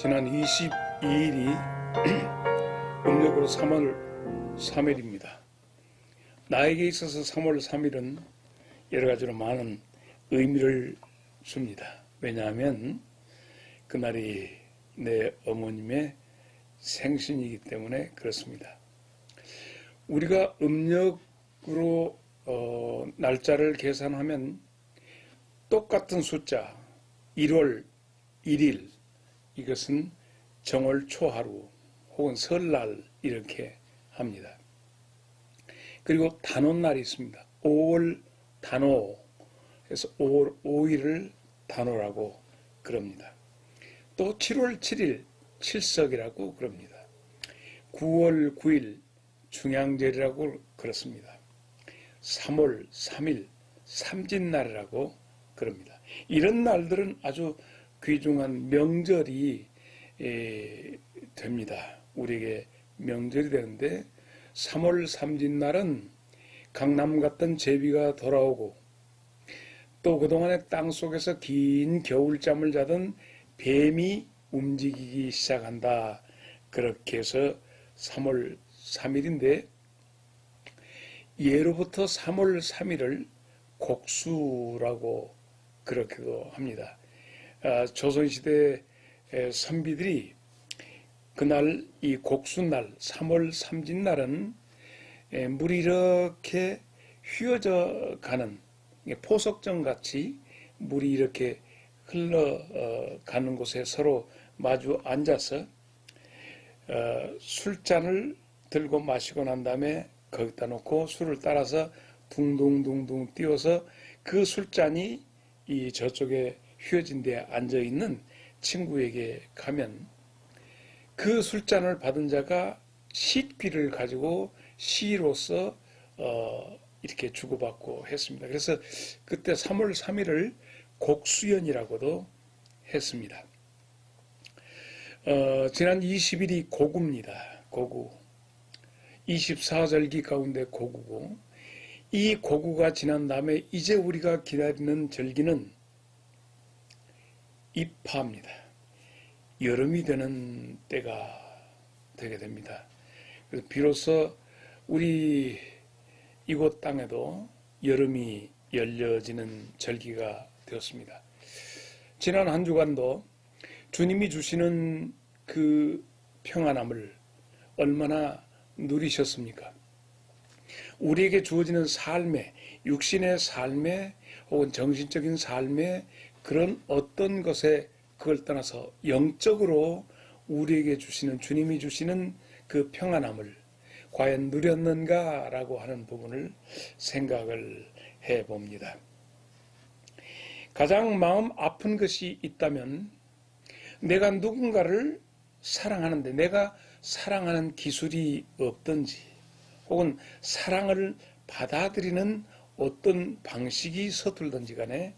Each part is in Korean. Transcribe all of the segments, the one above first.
지난 22일이 음력으로 3월 3일입니다. 나에게 있어서 3월 3일은 여러 가지로 많은 의미를 줍니다. 왜냐하면 그날이 내 어머님의 생신이기 때문에 그렇습니다. 우리가 음력으로 날짜를 계산하면 똑같은 숫자 1월 1일, 이것은 정월 초하루 혹은 설날 이렇게 합니다. 그리고 단오날이 있습니다. 5월 단오, 그래서 5월 5일을 단오라고 그럽니다. 또 7월 7일 칠석이라고 그럽니다. 9월 9일 중양절이라고 그렇습니다. 3월 3일 삼진날이라고 그럽니다. 이런 날들은 아주 귀중한 명절이 됩니다. 우리에게 명절이 되는데 3월 삼진날은 강남 갔던 제비가 돌아오고 또 그동안에 땅속에서 긴 겨울잠을 자던 뱀이 움직이기 시작한다. 그렇게 해서 3월 3일인데 예로부터 3월 3일을 곡수라고 그렇게도 합니다. 조선시대 선비들이 그날 이 곡수날 3월 삼진날은 물이 이렇게 휘어져 가는 포석정 같이 물이 이렇게 흘러가는 곳에 서로 마주 앉아서 술잔을 들고 마시고 난 다음에 거기다 놓고 술을 따라서 둥둥둥둥 띄워서 그 술잔이 이 저쪽에 휘어진 데에 앉아있는 친구에게 가면 그 술잔을 받은 자가 시귀를 가지고 시로서 이렇게 주고받고 했습니다. 그래서 그때 3월 3일을 곡수연이라고도 했습니다. 지난 20일이 고구입니다. 고구. 24절기 가운데 고구고, 이 고구가 지난 다음에 이제 우리가 기다리는 절기는 입하입니다. 여름이 되는 때가 되게 됩니다. 그래서 비로소 우리 이곳 땅에도 여름이 열려지는 절기가 되었습니다. 지난 한 주간도 주님이 주시는 그 평안함을 얼마나 누리셨습니까? 우리에게 주어지는 삶에, 육신의 삶에 혹은 정신적인 삶에 그런 어떤 것에 그걸 떠나서 영적으로 우리에게 주시는, 주님이 주시는 그 평안함을 과연 누렸는가라고 하는 부분을 생각을 해봅니다. 가장 마음 아픈 것이 있다면 내가 누군가를 사랑하는데 내가 사랑하는 기술이 없든지 혹은 사랑을 받아들이는 어떤 방식이 서툴든지 간에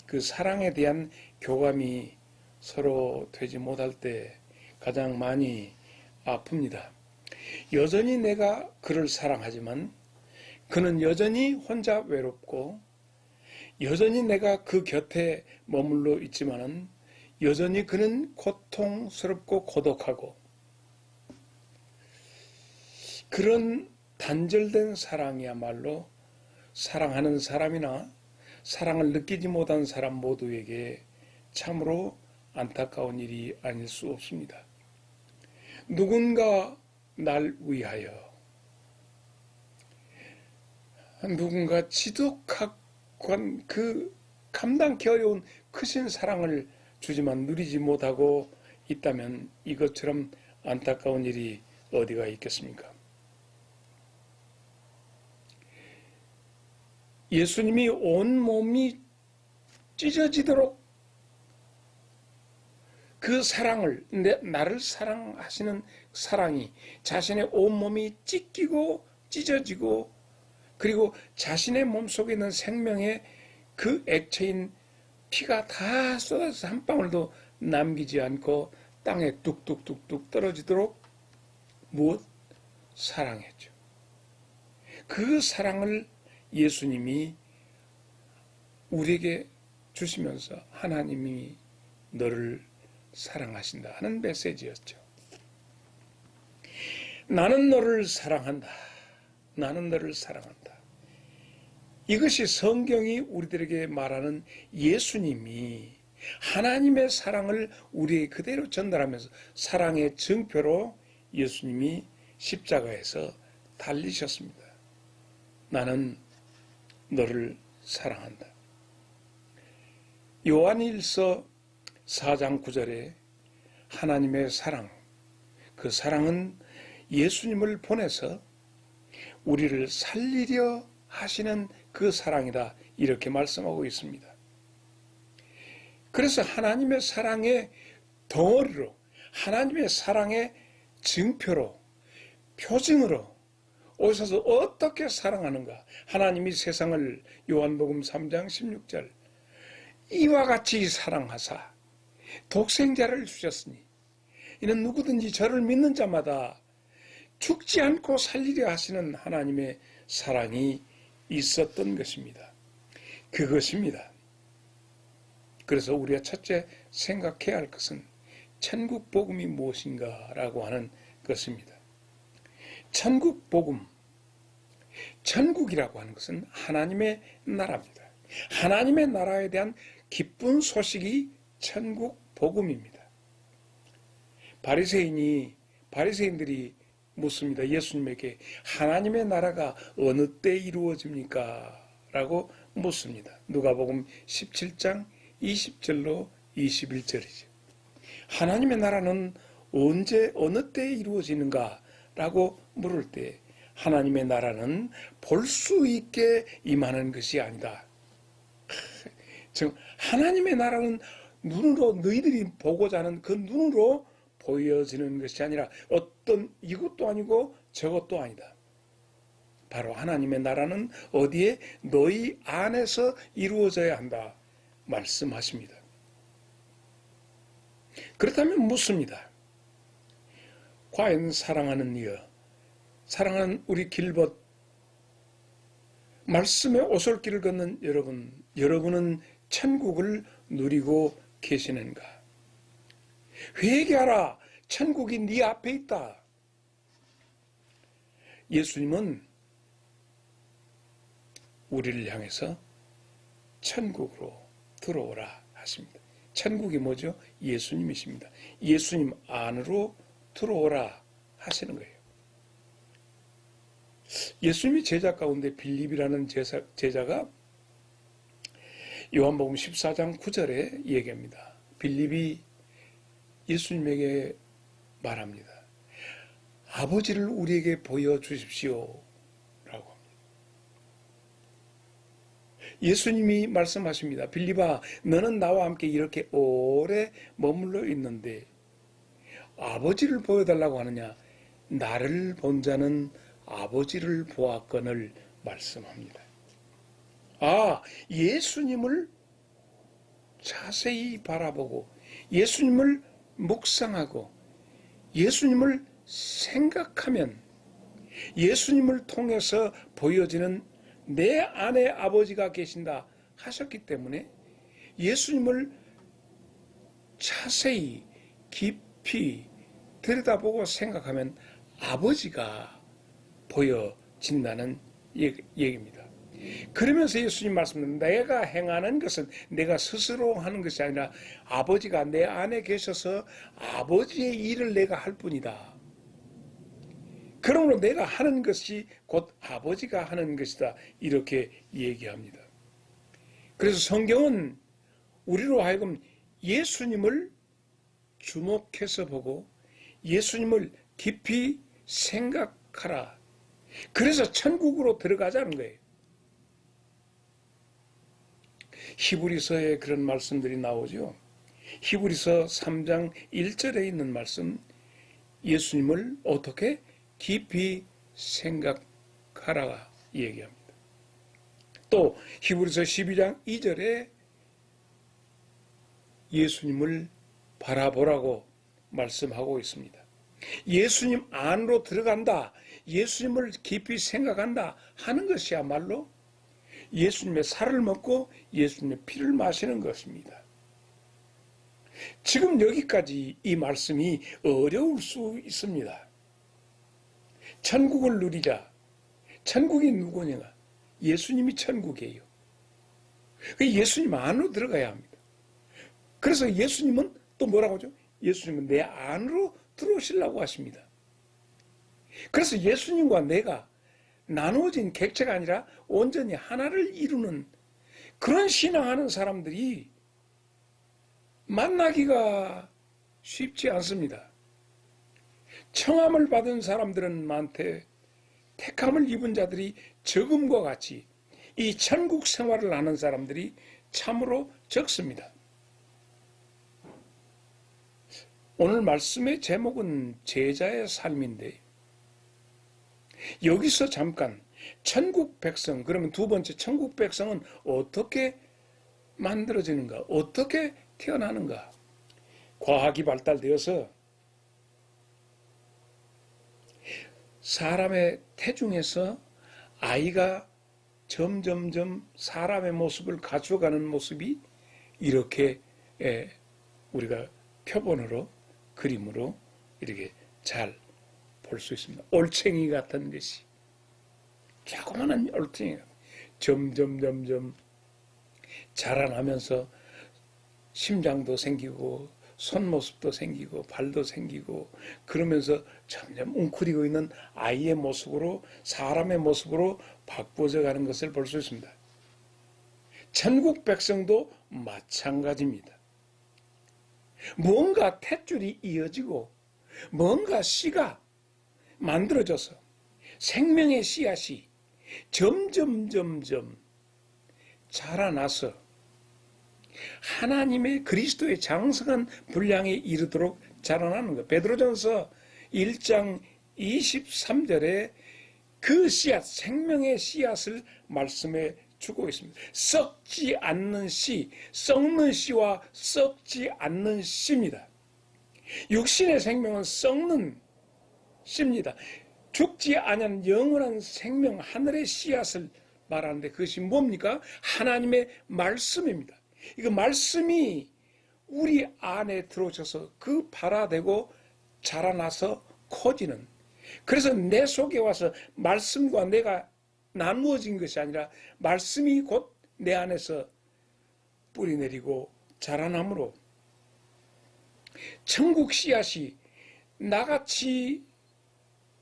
그 사랑에 대한 교감이 서로 되지 못할 때 가장 많이 아픕니다. 여전히 내가 그를 사랑하지만 그는 여전히 혼자 외롭고 여전히 내가 그 곁에 머물러 있지만은 여전히 그는 고통스럽고 고독하고 그런 단절된 사랑이야말로 사랑하는 사람이나 사랑을 느끼지 못한 사람 모두에게 참으로 안타까운 일이 아닐 수 없습니다. 누군가 날 위하여 누군가 지독한 그 감당기 어려운 크신 사랑을 주지만 누리지 못하고 있다면 이것처럼 안타까운 일이 어디가 있겠습니까? 예수님이 온 몸이 찢어지도록 그 사랑을, 나를 사랑하시는 사랑이 자신의 온몸이 찢기고 찢어지고 그리고 자신의 몸속에 있는 생명의 그 액체인 피가 다 쏟아져서 한 방울도 남기지 않고 땅에 뚝뚝뚝뚝 떨어지도록 무엇? 사랑했죠. 그 사랑을 예수님이 우리에게 주시면서 하나님이 너를 사랑하신다 하는 메시지였죠. 나는 너를 사랑한다. 나는 너를 사랑한다. 이것이 성경이 우리들에게 말하는 예수님이 하나님의 사랑을 우리에게 그대로 전달하면서 사랑의 증표로 예수님이 십자가에서 달리셨습니다. 나는 너를 사랑한다. 요한일서 4장 9절에 하나님의 사랑, 그 사랑은 예수님을 보내서 우리를 살리려 하시는 그 사랑이다, 이렇게 말씀하고 있습니다. 그래서 하나님의 사랑의 덩어리로, 하나님의 사랑의 증표로, 표징으로 오셔서 어떻게 사랑하는가, 하나님이 세상을 요한복음 3장 16절 이와 같이 사랑하사 독생자를 주셨으니 이는 누구든지 저를 믿는 자마다 죽지 않고 살리려 하시는 하나님의 사랑이 있었던 것입니다. 그것입니다. 그래서 우리가 첫째 생각해야 할 것은 천국 복음이 무엇인가라고 하는 것입니다. 천국 복음, 천국이라고 하는 것은 하나님의 나라입니다. 하나님의 나라에 대한 기쁜 소식이 천국 복음입니다. 바리새인들이 묻습니다. 예수님에게 하나님의 나라가 어느 때 이루어집니까? 라고 묻습니다. 누가복음 17장 20절로 21절이죠. 하나님의 나라는 언제 어느 때 이루어지는가? 라고 물을 때 하나님의 나라는 볼 수 있게 임하는 것이 아니다. 즉 하나님의 나라는 눈으로 너희들이 보고자 하는 그 눈으로 보여지는 것이 아니라 어떤 이것도 아니고 저것도 아니다. 바로 하나님의 나라는 어디에? 너희 안에서 이루어져야 한다 말씀하십니다. 그렇다면 묻습니다. 과연 사랑하는 이여, 사랑하는 우리 길벗 말씀의 오솔길을 걷는 여러분은 천국을 누리고 계시는가? 회개하라, 천국이 네 앞에 있다. 예수님은 우리를 향해서 천국으로 들어오라 하십니다. 천국이 뭐죠? 예수님이십니다. 예수님 안으로 들어오라 하시는 거예요. 예수님이 제자 가운데 빌립이라는 제자가 요한복음 14장 9절에 얘기합니다. 빌립이 예수님에게 말합니다. 아버지를 우리에게 보여주십시오 라고 합니다. 예수님이 말씀하십니다. 빌립아, 너는 나와 함께 이렇게 오래 머물러 있는데 아버지를 보여달라고 하느냐? 나를 본 자는 아버지를 보았거늘 말씀합니다. 예수님을 자세히 바라보고 예수님을 묵상하고 예수님을 생각하면 예수님을 통해서 보여지는 내 안에 아버지가 계신다 하셨기 때문에 예수님을 자세히 깊이 들여다보고 생각하면 아버지가 보여진다는 얘기입니다. 그러면서 예수님 말씀은 내가 행하는 것은 내가 스스로 하는 것이 아니라 아버지가 내 안에 계셔서 아버지의 일을 내가 할 뿐이다. 그러므로 내가 하는 것이 곧 아버지가 하는 것이다. 이렇게 얘기합니다. 그래서 성경은 우리로 하여금 예수님을 주목해서 보고 예수님을 깊이 생각하라. 그래서 천국으로 들어가자는 거예요. 히브리서에 그런 말씀들이 나오죠. 히브리서 3장 1절에 있는 말씀, 예수님을 어떻게 깊이 생각하라 얘기합니다. 또 히브리서 12장 2절에 예수님을 바라보라고 말씀하고 있습니다. 예수님 안으로 들어간다, 예수님을 깊이 생각한다 하는 것이야말로 예수님의 살을 먹고 예수님의 피를 마시는 것입니다. 지금 여기까지 이 말씀이 어려울 수 있습니다. 천국을 누리자. 천국이 누구냐? 예수님이 천국이에요. 예수님 안으로 들어가야 합니다. 그래서 예수님은 또 뭐라고 하죠? 예수님은 내 안으로 들어오시려고 하십니다. 그래서 예수님과 내가 나누어진 객체가 아니라 온전히 하나를 이루는 그런 신앙하는 사람들이 만나기가 쉽지 않습니다. 청함을 받은 사람들은 많되 택함을 입은 자들이 적음과 같이 이 천국 생활을 하는 사람들이 참으로 적습니다. 오늘 말씀의 제목은 제자의 삶인데 여기서 잠깐 천국 백성, 그러면 두 번째 천국 백성은 어떻게 만들어지는가? 어떻게 태어나는가? 과학이 발달되어서 사람의 태중에서 아이가 점점점 사람의 모습을 가져가는 모습이 이렇게 우리가 표본으로 그림으로 이렇게 잘 볼 수 있습니다. 올챙이 같은 것이 조그마한 올챙이가 점점 자라나면서 심장도 생기고 손모습도 생기고 발도 생기고 그러면서 점점 웅크리고 있는 아이의 모습으로 사람의 모습으로 바꾸어져 가는 것을 볼 수 있습니다. 천국 백성도 마찬가지입니다. 뭔가 탯줄이 이어지고 뭔가 씨가 만들어져서 생명의 씨앗이 점점 자라나서 하나님의 그리스도의 장성한 분량에 이르도록 자라나는 것. 베드로전서 1장 23절에 그 씨앗, 생명의 씨앗을 말씀해 주고 있습니다. 썩지 않는 씨, 썩는 씨와 썩지 않는 씨입니다. 육신의 생명은 썩는 씨입니다. 죽지 않은 영원한 생명, 하늘의 씨앗을 말하는데 그것이 뭡니까? 하나님의 말씀입니다. 이거 말씀이 우리 안에 들어오셔서 그 발화되고 자라나서 커지는, 그래서 내 속에 와서 말씀과 내가 나누어진 것이 아니라 말씀이 곧 내 안에서 뿌리내리고 자라남으로 천국 씨앗이 나같이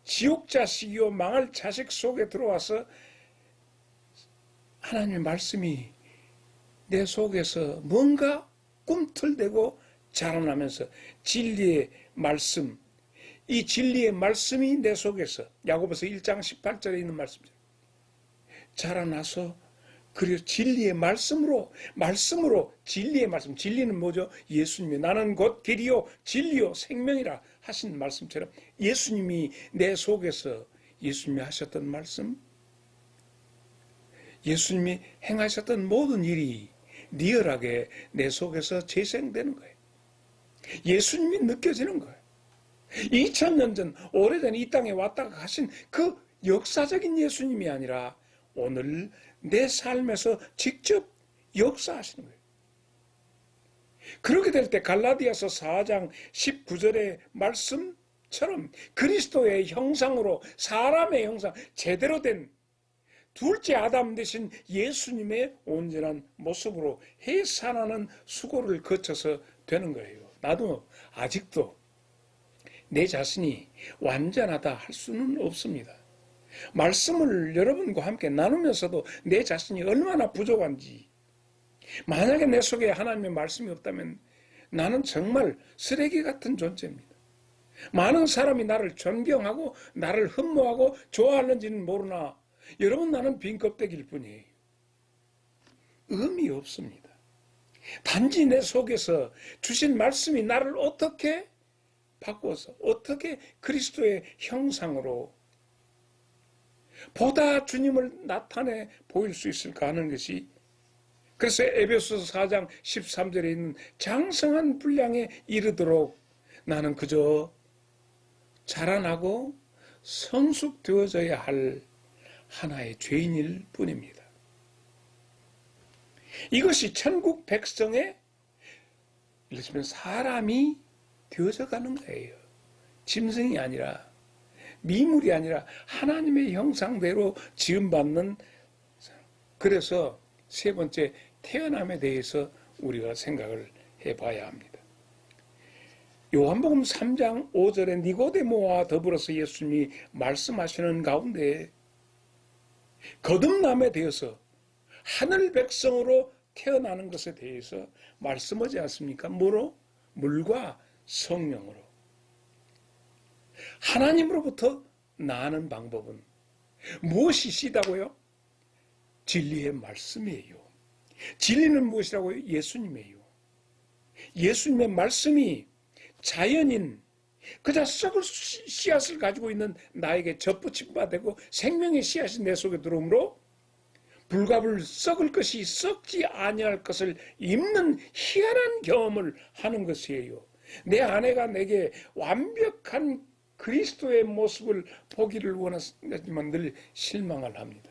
지옥 자식이요 망할 자식 속에 들어와서 하나님의 말씀이 내 속에서 뭔가 꿈틀대고 자라나면서 진리의 말씀, 이 진리의 말씀이 내 속에서 야고보서 1장 18절에 있는 말씀이죠. 자라나서 그리고 진리의 말씀으로 진리의 말씀, 진리는 뭐죠? 예수님이 나는 곧 길이요 진리요 생명이라 하신 말씀처럼 예수님이 내 속에서 예수님이 하셨던 말씀, 예수님이 행하셨던 모든 일이 리얼하게 내 속에서 재생되는 거예요. 예수님이 느껴지는 거예요. 2000년 전 오래전 이 땅에 왔다가 가신 그 역사적인 예수님이 아니라 오늘 내 삶에서 직접 역사하시는 거예요. 그렇게 될 때 갈라디아서 4장 19절의 말씀처럼 그리스도의 형상으로 사람의 형상, 제대로 된 둘째 아담 되신 예수님의 온전한 모습으로 해산하는 수고를 거쳐서 되는 거예요. 나도 아직도 내 자신이 완전하다 할 수는 없습니다. 말씀을 여러분과 함께 나누면서도 내 자신이 얼마나 부족한지, 만약에 내 속에 하나님의 말씀이 없다면 나는 정말 쓰레기 같은 존재입니다. 많은 사람이 나를 존경하고 나를 흠모하고 좋아하는지는 모르나 여러분, 나는 빈 껍데기일 뿐이에요. 의미 없습니다. 단지 내 속에서 주신 말씀이 나를 어떻게 바꾸어서 어떻게 그리스도의 형상으로 보다 주님을 나타내 보일 수 있을까 하는 것이, 그래서 에베소서 4장 13절에 있는 장성한 분량에 이르도록 나는 그저 자라나고 성숙되어져야 할 하나의 죄인일 뿐입니다. 이것이 천국 백성의 예를 들면 사람이 되어져 가는 거예요. 짐승이 아니라, 미물이 아니라 하나님의 형상대로 지음받는. 그래서 세 번째, 태어남에 대해서 우리가 생각을 해봐야 합니다. 요한복음 3장 5절에 니고데모와 더불어서 예수님이 말씀하시는 가운데 거듭남에 대해서, 하늘 백성으로 태어나는 것에 대해서 말씀하지 않습니까? 뭐로? 물과 성령으로. 하나님으로부터 나는 방법은 무엇이 시다고요? 진리의 말씀이에요. 진리는 무엇이라고요? 예수님이에요. 예수님의 말씀이 자연인, 그저 썩을 씨앗을 가지고 있는 나에게 젖붙임 바 되고 생명의 씨앗이 내 속에 들어오므로 불갑을 썩을 것이 썩지 아니할 것을 입는 희한한 경험을 하는 것이에요. 내 아내가 내게 완벽한 그리스도의 모습을 보기를 원하지만 늘 실망을 합니다.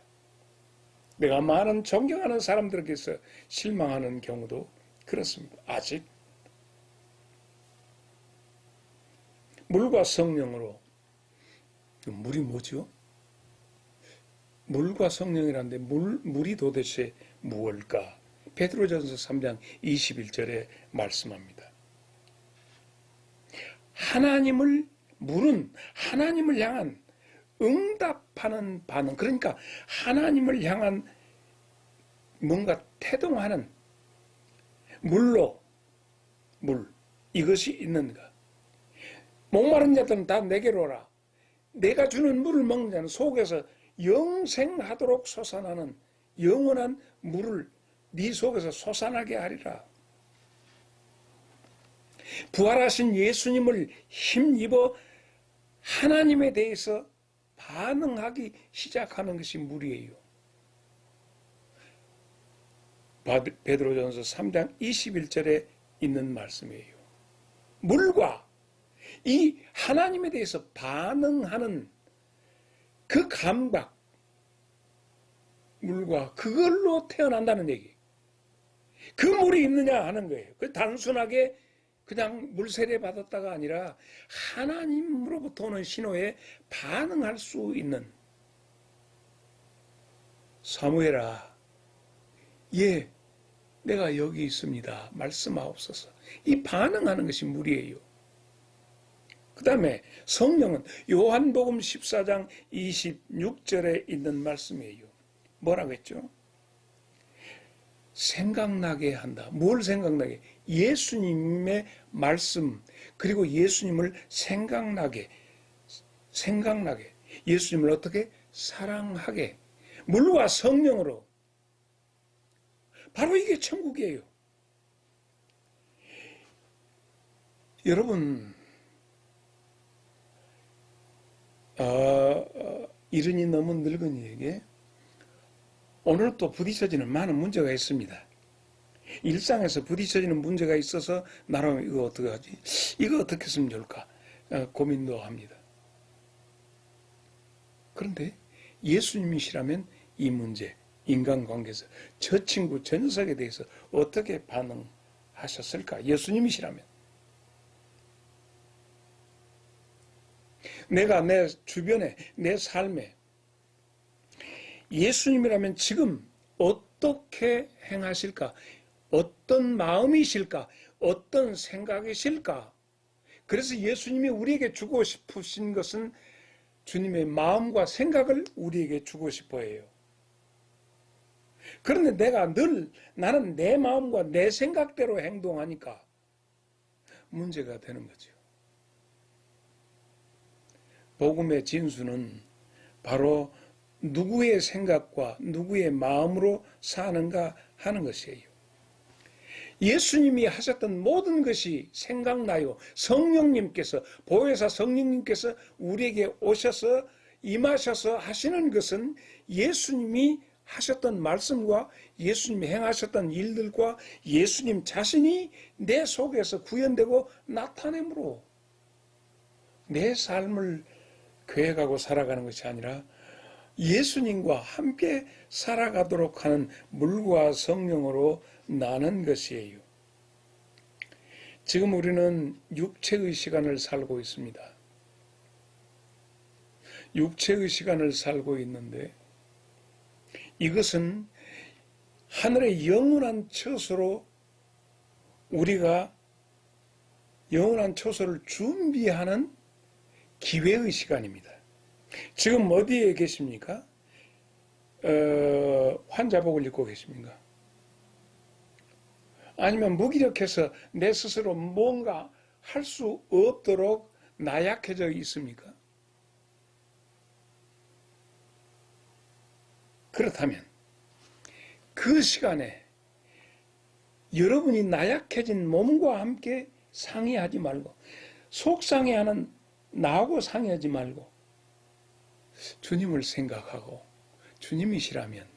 내가 많은 존경하는 사람들에게서 실망하는 경우도 그렇습니다. 아직 물과 성령으로. 물이 뭐죠? 물과 성령이라는데 물이 도대체 무엇일까? 베드로전서 3장 21절에 말씀합니다. 물은 하나님을 향한 응답하는 반응, 그러니까 하나님을 향한 뭔가 태동하는 물, 이것이 있는가? 목마른 자들은 다 내게로 오라. 내가 주는 물을 먹는 자는 속에서 영생하도록 솟아나는 영원한 물을 네 속에서 솟아나게 하리라. 부활하신 예수님을 힘입어 하나님에 대해서 반응하기 시작하는 것이 물이에요. 베드로전서 3장 21절에 있는 말씀이에요. 물과 이 하나님에 대해서 반응하는 그 감각, 물과 그걸로 태어난다는 얘기. 그 물이 있느냐 하는 거예요. 그 단순하게 그냥 물 세례 받았다가 아니라 하나님으로부터 오는 신호에 반응할 수 있는. 사무엘아, 예, 내가 여기 있습니다. 말씀하옵소서. 이 반응하는 것이 물이에요. 그 다음에 성령은 요한복음 14장 26절에 있는 말씀이에요. 뭐라고 했죠? 생각나게 한다. 뭘 생각나게? 예수님의 말씀, 그리고 예수님을 생각나게. 예수님을 어떻게? 사랑하게. 물과 성령으로. 바로 이게 천국이에요. 여러분, 이른이 넘은 늙은이에게 오늘 또 부딪혀지는 많은 문제가 있습니다. 일상에서 부딪혀지는 문제가 있어서 나름 이거 어떻게 하지? 이거 어떻게 했으면 좋을까? 고민도 합니다. 그런데 예수님이시라면 이 문제, 인간관계에서 저 친구, 저 녀석에 대해서 어떻게 반응하셨을까? 예수님이시라면. 내가 내 주변에, 내 삶에 예수님이라면 지금 어떻게 행하실까? 어떤 마음이실까? 어떤 생각이실까? 그래서 예수님이 우리에게 주고 싶으신 것은 주님의 마음과 생각을 우리에게 주고 싶어 해요. 그런데 나는 내 마음과 내 생각대로 행동하니까 문제가 되는 거죠. 복음의 진수는 바로 누구의 생각과 누구의 마음으로 사는가 하는 것이에요. 예수님이 하셨던 모든 것이 생각나요. 성령님께서, 보혜사 성령님께서 우리에게 오셔서 임하셔서 하시는 것은 예수님이 하셨던 말씀과 예수님이 행하셨던 일들과 예수님 자신이 내 속에서 구현되고 나타내므로 내 삶을 계획하고 살아가는 것이 아니라 예수님과 함께 살아가도록 하는 물과 성령으로 나는 것이에요. 지금 우리는 육체의 시간을 살고 있습니다. 육체의 시간을 살고 있는데 이것은 하늘의 영원한 처소로 우리가 영원한 처소를 준비하는 기회의 시간입니다. 지금 어디에 계십니까? 환자복을 입고 계십니까? 아니면 무기력해서 내 스스로 뭔가 할 수 없도록 나약해져 있습니까? 그렇다면 그 시간에 여러분이 나약해진 몸과 함께 상의하지 말고, 속상해하는 나하고 상의하지 말고 주님을 생각하고 주님이시라면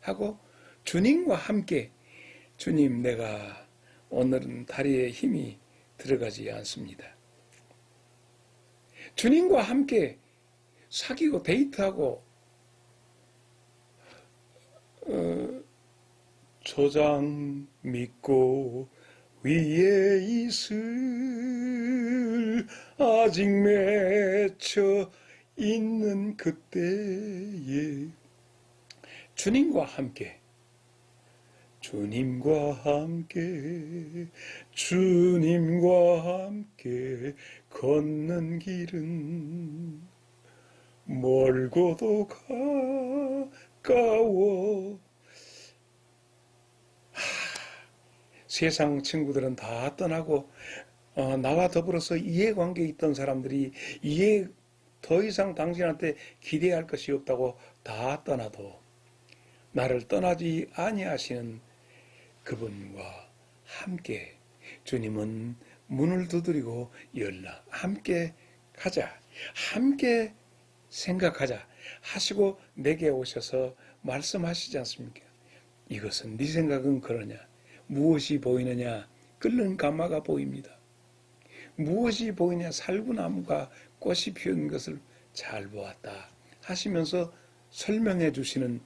하고 주님과 함께, 주님, 내가 오늘은 다리에 힘이 들어가지 않습니다. 주님과 함께 사귀고 데이트하고 조장 믿고 위에 있을 아직 맺혀 있는 그때에 주님과 함께 걷는 길은 멀고도 가까워. 세상 친구들은 다 떠나고 나와 더불어서 이해관계에 있던 사람들이 더 이상 당신한테 기대할 것이 없다고 다 떠나도 나를 떠나지 아니하시는 그분과 함께 주님은 문을 두드리고 열라. 함께 가자. 함께 생각하자 하시고 내게 오셔서 말씀하시지 않습니까? 이것은 네 생각은 그러냐? 무엇이 보이느냐? 끓는 가마가 보입니다. 무엇이 보이냐? 살구나무가 꽃이 피운 것을 잘 보았다 하시면서 설명해 주시는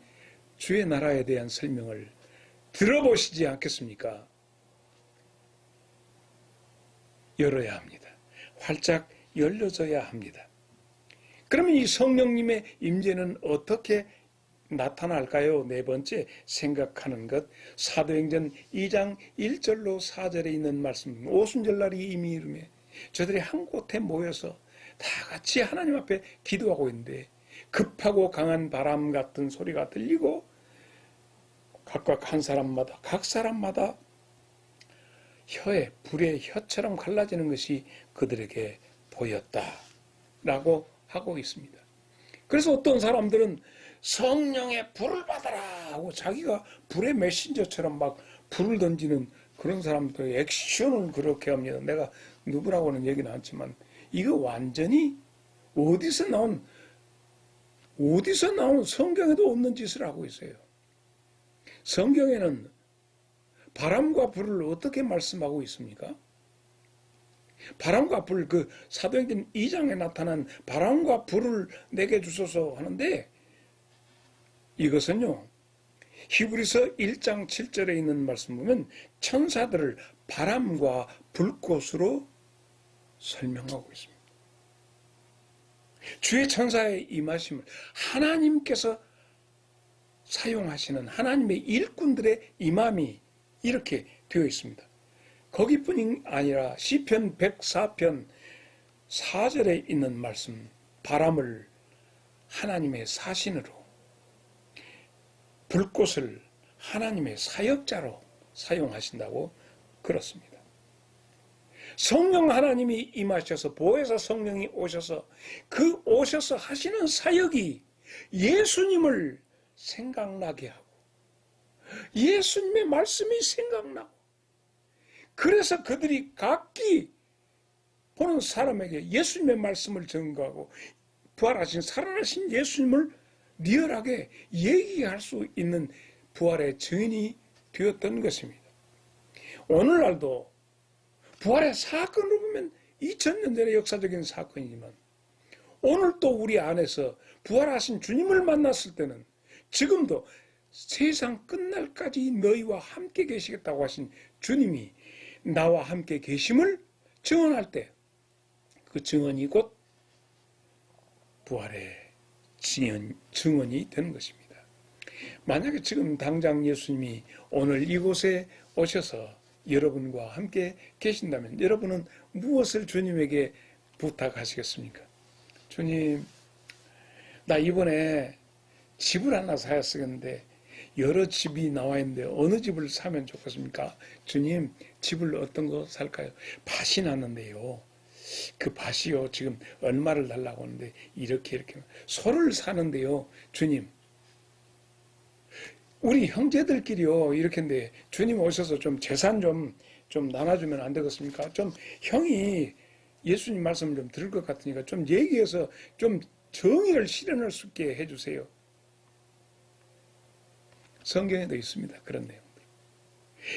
주의 나라에 대한 설명을 들어보시지 않겠습니까? 열어야 합니다. 활짝 열려져야 합니다. 그러면 이 성령님의 임재는 어떻게 나타날까요? 네 번째, 생각하는 것. 사도행전 2장 1절로 4절에 있는 말씀. 오순절날이 이미 이르매 저들이 한 곳에 모여서 다 같이 하나님 앞에 기도하고 있는데 급하고 강한 바람 같은 소리가 들리고 각각 각 사람마다 불의 혀처럼 갈라지는 것이 그들에게 보였다라고 하고 있습니다. 그래서 어떤 사람들은 성령의 불을 받아라 하고 자기가 불의 메신저처럼 막 불을 던지는 그런 사람들의 액션을 그렇게 합니다. 내가 누구라고는 얘기는 않지만 이거 완전히 어디서 나온 성경에도 없는 짓을 하고 있어요. 성경에는 바람과 불을 어떻게 말씀하고 있습니까? 바람과 불, 그 사도행전 2장에 나타난 바람과 불을 내게 주소서 하는데 이것은요, 히브리서 1장 7절에 있는 말씀 보면 천사들을 바람과 불꽃으로 설명하고 있습니다. 주의 천사의 임하심을 하나님께서 사용하시는 하나님의 일꾼들의 임함이 이렇게 되어 있습니다. 거기뿐이 아니라 시편 104편 4절에 있는 말씀, 바람을 하나님의 사신으로, 불꽃을 하나님의 사역자로 사용하신다고 그렇습니다. 성령 하나님이 임하셔서, 보혜사 성령이 오셔서 그 오셔서 하시는 사역이 예수님을 생각나게 하고 예수님의 말씀이 생각나고, 그래서 그들이 각기 보는 사람에게 예수님의 말씀을 증거하고 부활하신 살아나신 예수님을 리얼하게 얘기할 수 있는 부활의 증인이 되었던 것입니다. 오늘날도 부활의 사건을 보면 2000년 전의 역사적인 사건이지만 오늘 또 우리 안에서 부활하신 주님을 만났을 때는 지금도 세상 끝날까지 너희와 함께 계시겠다고 하신 주님이 나와 함께 계심을 증언할 때 그 증언이 곧 부활의 증언이 되는 것입니다. 만약에 지금 당장 예수님이 오늘 이곳에 오셔서 여러분과 함께 계신다면 여러분은 무엇을 주님에게 부탁하시겠습니까? 주님, 나 이번에 집을 하나 사야 쓰겠는데 여러 집이 나와 있는데 어느 집을 사면 좋겠습니까? 주님, 집을 어떤 거 살까요? 밭이 났는데요. 그 밭이요, 지금 얼마를 달라고 하는데 이렇게 소를 사는데요. 주님, 우리 형제들끼리요 이렇게인데 주님 오셔서 좀 재산 좀 나눠주면 안 되겠습니까? 좀 형이 예수님 말씀을 좀 들을 것 같으니까 좀 얘기해서 좀 정의를 실현할 수 있게 해주세요. 성경에도 있습니다. 그런 내용들.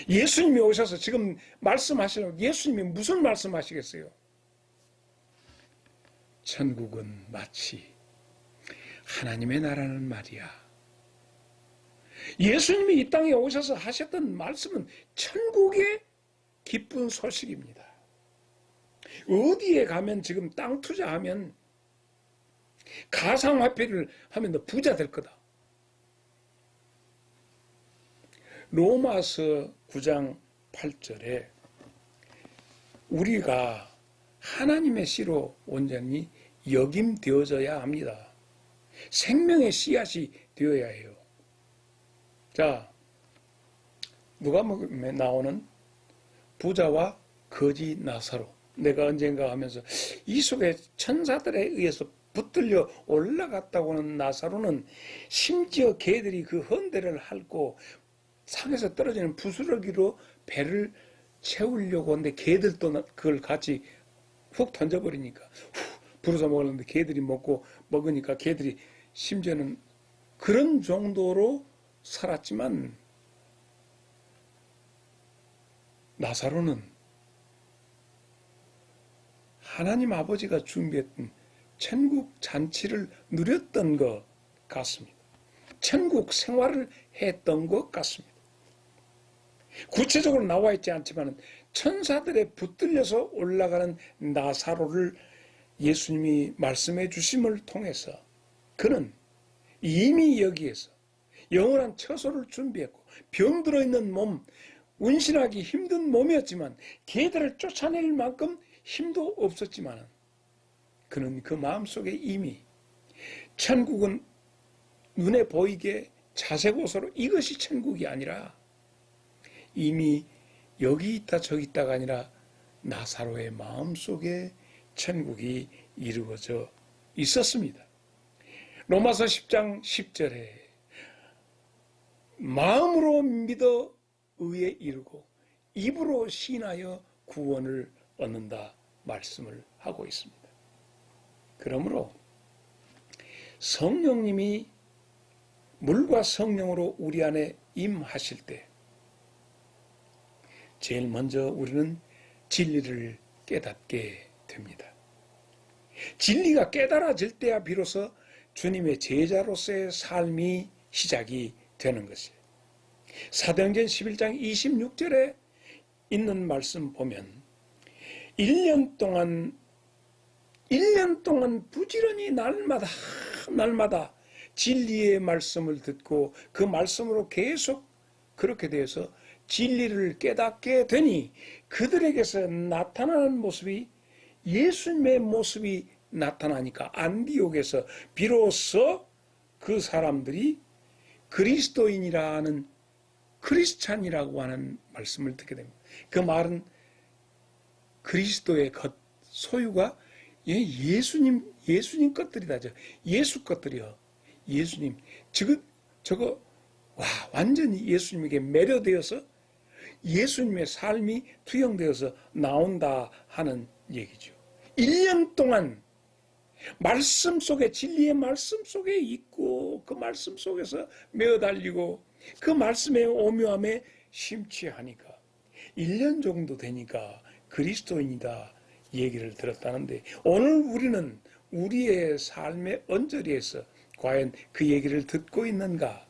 예수님이 오셔서 지금 말씀하시는 예수님이 무슨 말씀하시겠어요? 천국은 마치 하나님의 나라는 말이야. 예수님이 이 땅에 오셔서 하셨던 말씀은 천국의 기쁜 소식입니다. 어디에 가면 지금 땅 투자하면 가상화폐를 하면 너 부자 될 거다. 로마서 9장 8절에 우리가 하나님의 씨로 온전히 역임되어져야 합니다. 생명의 씨앗이 되어야 해요. 자, 누가복음에 나오는 부자와 거지 나사로, 내가 언젠가 하면서 이 속에 천사들에 의해서 붙들려 올라갔다고 하는 나사로는 심지어 개들이 그 헌대를 핥고 산에서 떨어지는 부스러기로 배를 채우려고 하는데 개들도 그걸 같이 훅 던져버리니까 부르서 먹었는데 개들이 먹으니까 개들이 심지어는 그런 정도로 살았지만 나사로는 하나님 아버지가 준비했던 천국 잔치를 누렸던 것 같습니다. 천국 생활을 했던 것 같습니다. 구체적으로 나와 있지 않지만 천사들에 붙들려서 올라가는 나사로를 예수님이 말씀해 주심을 통해서 그는 이미 여기에서 영원한 처소를 준비했고 병들어 있는 몸, 운신하기 힘든 몸이었지만 개들을 쫓아낼 만큼 힘도 없었지만 그는 그 마음속에 이미 천국은 눈에 보이게 자색옷으로 이것이 천국이 아니라 이미 여기 있다 저기 있다가 아니라 나사로의 마음속에 천국이 이루어져 있었습니다. 로마서 10장 10절에 마음으로 믿어 의에 이르고 입으로 시인하여 구원을 얻는다 말씀을 하고 있습니다. 그러므로 성령님이 물과 성령으로 우리 안에 임하실 때 제일 먼저 우리는 진리를 깨닫게 됩니다. 진리가 깨달아질 때야 비로소 주님의 제자로서의 삶이 시작이 되는 것이에요. 사도행전 11장 26절에 있는 말씀 보면 1년 동안 부지런히 날마다 진리의 말씀을 듣고 그 말씀으로 계속 그렇게 되어서 진리를 깨닫게 되니 그들에게서 나타나는 모습이 예수님의 모습이 나타나니까 안디옥에서 비로소 그 사람들이 그리스도인이라는 크리스찬이라고 하는 말씀을 듣게 됩니다. 그 말은 그리스도의 것, 소유가 예수님 것들이다. 예수 것들이요. 예수님. 저거 완전히 예수님에게 매료되어서 예수님의 삶이 투영되어서 나온다 하는 얘기죠. 1년 동안 말씀 속에 진리의 말씀 속에 있고 그 말씀 속에서 매어달리고 그 말씀의 오묘함에 심취하니까 1년 정도 되니까 그리스도인이다 얘기를 들었다는데 오늘 우리는 우리의 삶의 언저리에서 과연 그 얘기를 듣고 있는가?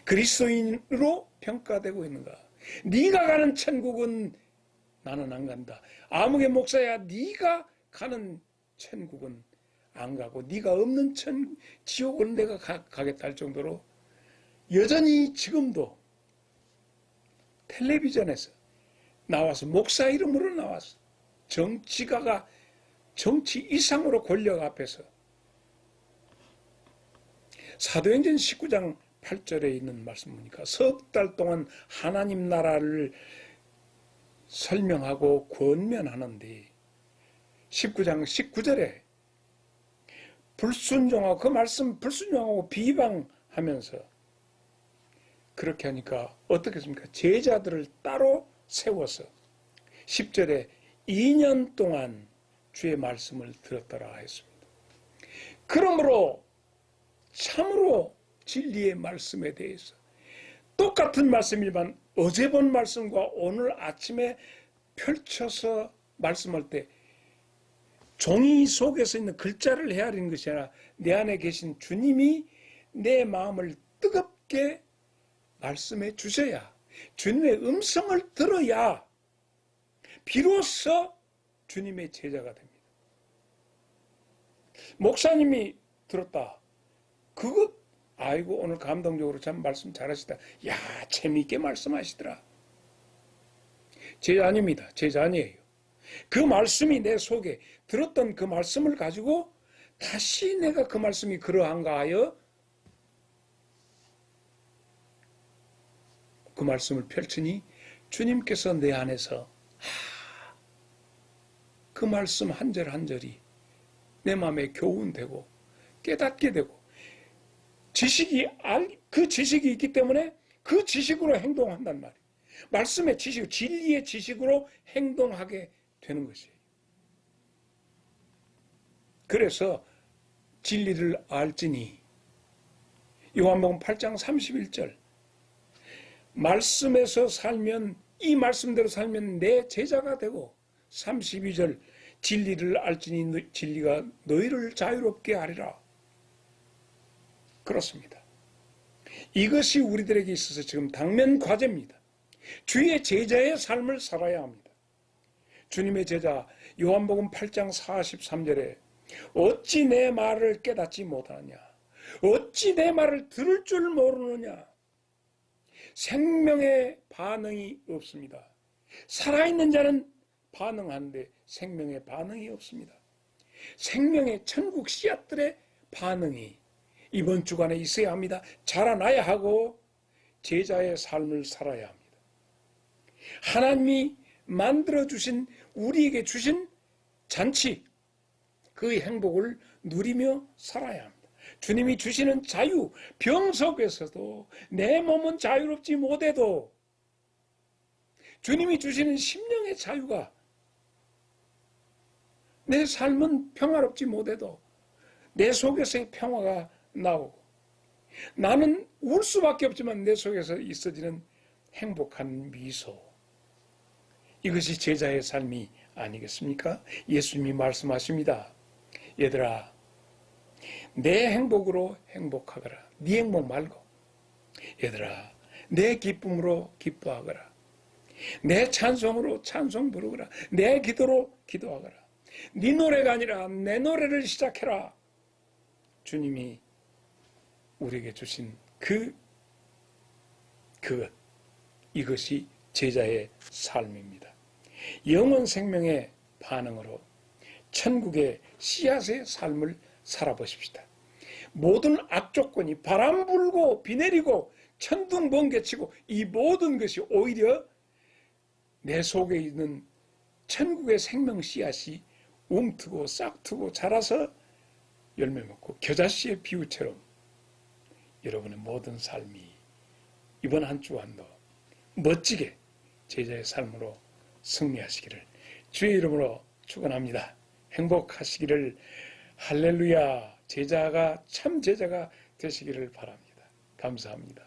그리스도인으로 평가되고 있는가? 네가 가는 천국은 나는 안 간다. 아무개 목사야, 네가 가는 천국은 안 가고 네가 없는 지옥은 내가 가겠다 할 정도로 여전히 지금도 텔레비전에서 나와서 목사 이름으로 나와서 정치가가 정치 이상으로 권력 앞에서 사도행전 19장 8절에 있는 말씀 보니까 석 달 동안 하나님 나라를 설명하고 권면하는데 19장 19절에 불순종하고 그 말씀 불순종하고 비방하면서 그렇게 하니까 어떻겠습니까? 제자들을 따로 세워서 10절에 2년 동안 주의 말씀을 들었더라 했습니다. 그러므로 참으로 진리의 말씀에 대해서 똑같은 말씀이지만 어제 본 말씀과 오늘 아침에 펼쳐서 말씀할 때 종이 속에서 있는 글자를 헤아리는 것이 아니라 내 안에 계신 주님이 내 마음을 뜨겁게 말씀해 주셔야, 주님의 음성을 들어야 비로소 주님의 제자가 됩니다. 목사님이 들었다. 그것 아이고 오늘 감동적으로 참 말씀 잘하시다. 야 재미있게 말씀하시더라. 제자 아닙니다. 제자 아니에요. 그 말씀이 내 속에 들었던 그 말씀을 가지고 다시 내가 그 말씀이 그러한가 하여 그 말씀을 펼치니 주님께서 내 안에서 그 말씀 한 절 한 절이 내 마음에 교훈되고 깨닫게 되고 그 지식이 있기 때문에 그 지식으로 행동한단 말이에요. 말씀의 지식, 진리의 지식으로 행동하게 되는 것이에요. 그래서 진리를 알지니 요한복음 8장 31절 말씀에서 살면 이 말씀대로 살면 내 제자가 되고 32절 진리를 알지니 진리가 너희를 자유롭게 하리라. 그렇습니다. 이것이 우리들에게 있어서 지금 당면 과제입니다. 주의 제자의 삶을 살아야 합니다. 주님의 제자 요한복음 8장 43절에 어찌 내 말을 깨닫지 못하느냐, 어찌 내 말을 들을 줄 모르느냐. 생명의 반응이 없습니다. 살아있는 자는 반응하는데 생명의 반응이 없습니다. 생명의 천국 씨앗들의 반응이 이번 주간에 있어야 합니다. 자라나야 하고 제자의 삶을 살아야 합니다. 하나님이 만들어주신 우리에게 주신 잔치 그 행복을 누리며 살아야 합니다. 주님이 주시는 자유, 병 속에서도 내 몸은 자유롭지 못해도 주님이 주시는 심령의 자유가 내 삶은 평화롭지 못해도 내 속에서의 평화가 나오고 나는 울 수밖에 없지만 내 속에서 있어지는 행복한 미소, 이것이 제자의 삶이 아니겠습니까? 예수님이 말씀하십니다. 얘들아 내 행복으로 행복하거라. 네 행복 말고 얘들아 내 기쁨으로 기뻐하거라. 내 찬송으로 찬송 부르거라. 내 기도로 기도하거라. 네 노래가 아니라 내 노래를 시작해라. 주님이 우리에게 주신 그것, 이것이 제자의 삶입니다. 영원 생명의 반응으로 천국의 씨앗의 삶을 살아보십시다. 모든 악조건이 바람 불고 비 내리고 천둥 번개치고 이 모든 것이 오히려 내 속에 있는 천국의 생명 씨앗이 움트고 싹트고 자라서 열매 맺고 겨자씨의 비유처럼 여러분의 모든 삶이 이번 한 주간도 멋지게 제자의 삶으로 승리하시기를 주의 이름으로 축원합니다. 행복하시기를 할렐루야. 제자가 참 제자가 되시기를 바랍니다. 감사합니다.